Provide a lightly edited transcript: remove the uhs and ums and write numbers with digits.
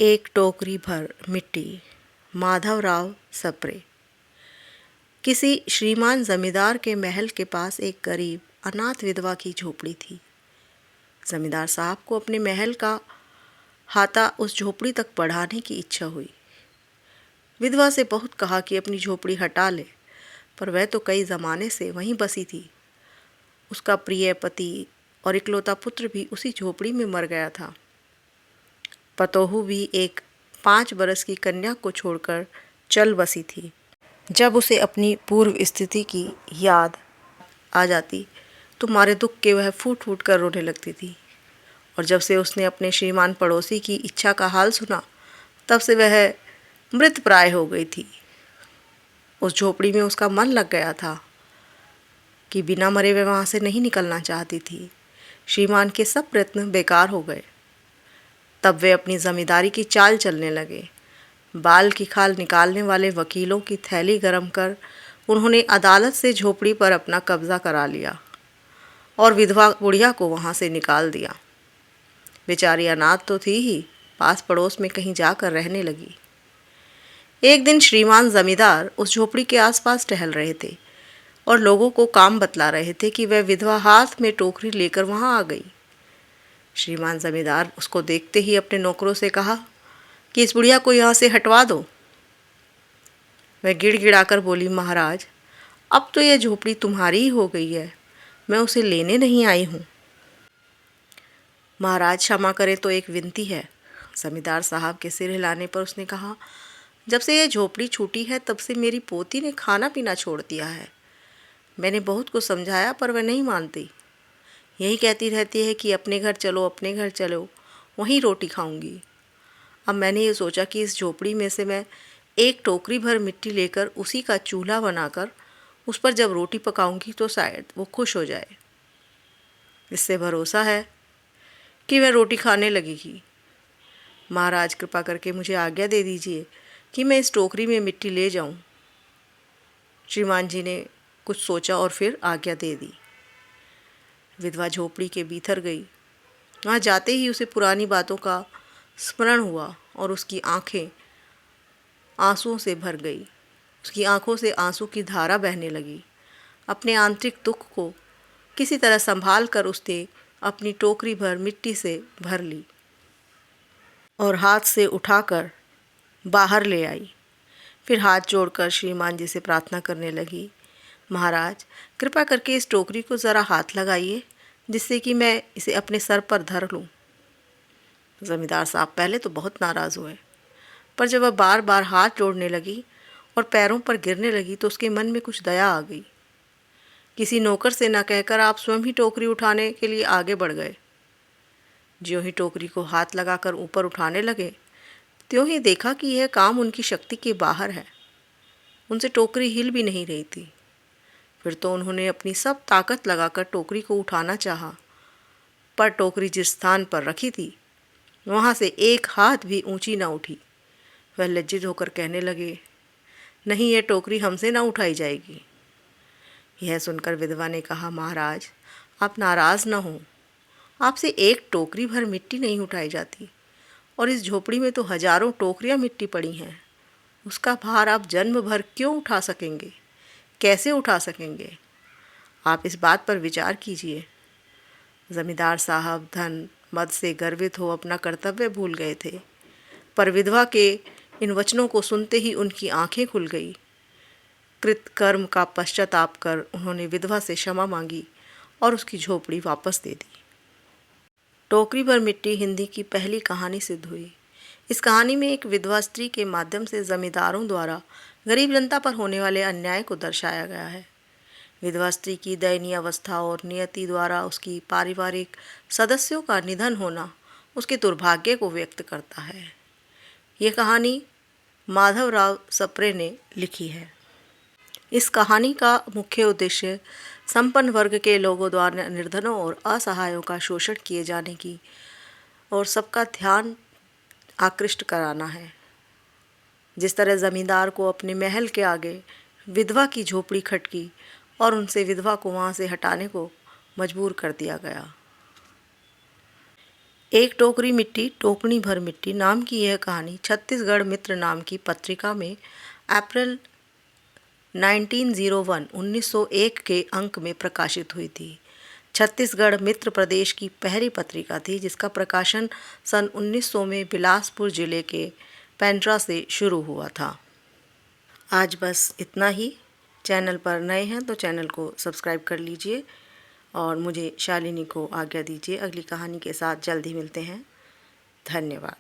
एक टोकरी भर मिट्टी। माधवराव सप्रे। किसी श्रीमान जमींदार के महल के पास एक गरीब अनाथ विधवा की झोपड़ी थी। जमींदार साहब को अपने महल का हाता उस झोपड़ी तक बढ़ाने की इच्छा हुई। विधवा से बहुत कहा कि अपनी झोपड़ी हटा ले, पर वह तो कई ज़माने से वहीं बसी थी। उसका प्रिय पति और इकलौता पुत्र भी उसी झोपड़ी में मर गया था। पतोहू भी एक 5 बरस की कन्या को छोड़कर चल बसी थी। जब उसे अपनी पूर्व स्थिति की याद आ जाती तो मारे दुख के वह फूट फूट कर रोने लगती थी। और जब से उसने अपने श्रीमान पड़ोसी की इच्छा का हाल सुना, तब से वह मृत प्राय हो गई थी। उस झोपड़ी में उसका मन लग गया था कि बिना मरे वह वहाँ से नहीं निकलना चाहती थी। श्रीमान के सब प्रयत्न बेकार हो गए। तब वे अपनी जमींदारी की चाल चलने लगे। बाल की खाल निकालने वाले वकीलों की थैली गरम कर उन्होंने अदालत से झोपड़ी पर अपना कब्जा करा लिया और विधवा बुढ़िया को वहाँ से निकाल दिया। बेचारी अनाथ तो थी ही, पास पड़ोस में कहीं जाकर रहने लगी। एक दिन श्रीमान जमींदार उस झोपड़ी के आसपास टहल रहे थे और लोगों को काम बतला रहे थे कि वह विधवा हाथ में टोकरी लेकर वहाँ आ गई। श्रीमान जमींदार उसको देखते ही अपने नौकरों से कहा कि इस बुढ़िया को यहाँ से हटवा दो। वह गिड़गिड़ाकर बोली, महाराज, अब तो यह झोपड़ी तुम्हारी ही हो गई है, मैं उसे लेने नहीं आई हूँ। महाराज क्षमा करें तो एक विनती है। जमींदार साहब के सिर हिलाने पर उसने कहा, जब से यह झोपड़ी छूटी है तब से मेरी पोती ने खाना पीना छोड़ दिया है। मैंने बहुत कुछ समझाया पर वह नहीं मानती। यही कहती रहती है कि अपने घर चलो, अपने घर चलो, वहीं रोटी खाऊंगी। अब मैंने ये सोचा कि इस झोपड़ी में से मैं एक टोकरी भर मिट्टी लेकर उसी का चूल्हा बनाकर उस पर जब रोटी पकाऊंगी तो शायद वो खुश हो जाए। इससे भरोसा है कि वह रोटी खाने लगेगी। महाराज, कृपा करके मुझे आज्ञा दे दीजिए कि मैं इस टोकरी में मिट्टी ले जाऊं। श्रीमान जी ने कुछ सोचा और फिर आज्ञा दे दी। विधवा झोपड़ी के भीतर गई। वहाँ जाते ही उसे पुरानी बातों का स्मरण हुआ और उसकी आंखें आंसुओं से भर गई। उसकी आंखों से आंसू की धारा बहने लगी। अपने आंतरिक दुख को किसी तरह संभाल कर उसने अपनी टोकरी भर मिट्टी से भर ली और हाथ से उठाकर बाहर ले आई। फिर हाथ जोड़कर श्रीमान जी से प्रार्थना करने लगी, महाराज, कृपा करके इस टोकरी को ज़रा हाथ लगाइए जिससे कि मैं इसे अपने सर पर धर लूँ। ज़मींदार साहब पहले तो बहुत नाराज़ हुए, पर जब वह बार बार हाथ जोड़ने लगी और पैरों पर गिरने लगी तो उसके मन में कुछ दया आ गई। किसी नौकर से न कहकर आप स्वयं ही टोकरी उठाने के लिए आगे बढ़ गए। ज्यों ही टोकरी को हाथ लगाकर ऊपर उठाने लगे, त्यों ही देखा कि यह काम उनकी शक्ति के बाहर है। उनसे टोकरी हिल भी नहीं रही थी। फिर तो उन्होंने अपनी सब ताकत लगाकर टोकरी को उठाना चाहा, पर टोकरी जिस स्थान पर रखी थी वहाँ से एक हाथ भी ऊंची न उठी। वह लज्जित होकर कहने लगे, नहीं, यह टोकरी हमसे न उठाई जाएगी। यह सुनकर विधवा ने कहा, महाराज, आप नाराज़ न हो। आपसे एक टोकरी भर मिट्टी नहीं उठाई जाती और इस झोपड़ी में तो हजारों टोकरियां मिट्टी पड़ी हैं। उसका भार आप जन्म भर क्यों उठा सकेंगे? कैसे उठा सकेंगे? आप इस बात पर विचार कीजिए। ज़मींदार साहब धन मद से गर्वित हो अपना कर्तव्य भूल गए थे, पर विधवा के इन वचनों को सुनते ही उनकी आंखें खुल गई। कृत कर्म का पश्चाताप कर उन्होंने विधवा से क्षमा मांगी और उसकी झोपड़ी वापस दे दी। टोकरी भर मिट्टी हिंदी की पहली कहानी सिद्ध हुई। इस कहानी में एक विधवा स्त्री के माध्यम से जमींदारों द्वारा गरीब जनता पर होने वाले अन्याय को दर्शाया गया है। विधवा स्त्री की दयनीय अवस्था और नियति द्वारा उसकी पारिवारिक सदस्यों का निधन होना उसके दुर्भाग्य को व्यक्त करता है। यह कहानी माधवराव सप्रे ने लिखी है। इस कहानी का मुख्य उद्देश्य संपन्न वर्ग के लोगों द्वारा निर्धनों और असहायों का शोषण किए जाने की और सबका ध्यान आकृष्ट कराना है। जिस तरह ज़मींदार को अपने महल के आगे विधवा की झोपड़ी खटकी और उनसे विधवा को वहाँ से हटाने को मजबूर कर दिया गया। एक टोकरी मिट्टी टोकनी भर मिट्टी नाम की यह कहानी छत्तीसगढ़ मित्र नाम की पत्रिका में अप्रैल 1901 के अंक में प्रकाशित हुई थी। छत्तीसगढ़ मित्र प्रदेश की पहली पत्रिका थी जिसका प्रकाशन सन 1900 में बिलासपुर जिले के पेंड्रा से शुरू हुआ था। आज बस इतना ही। चैनल पर नए हैं तो चैनल को सब्सक्राइब कर लीजिए और मुझे शालिनी को आज्ञा दीजिए। अगली कहानी के साथ जल्द ही मिलते हैं। धन्यवाद।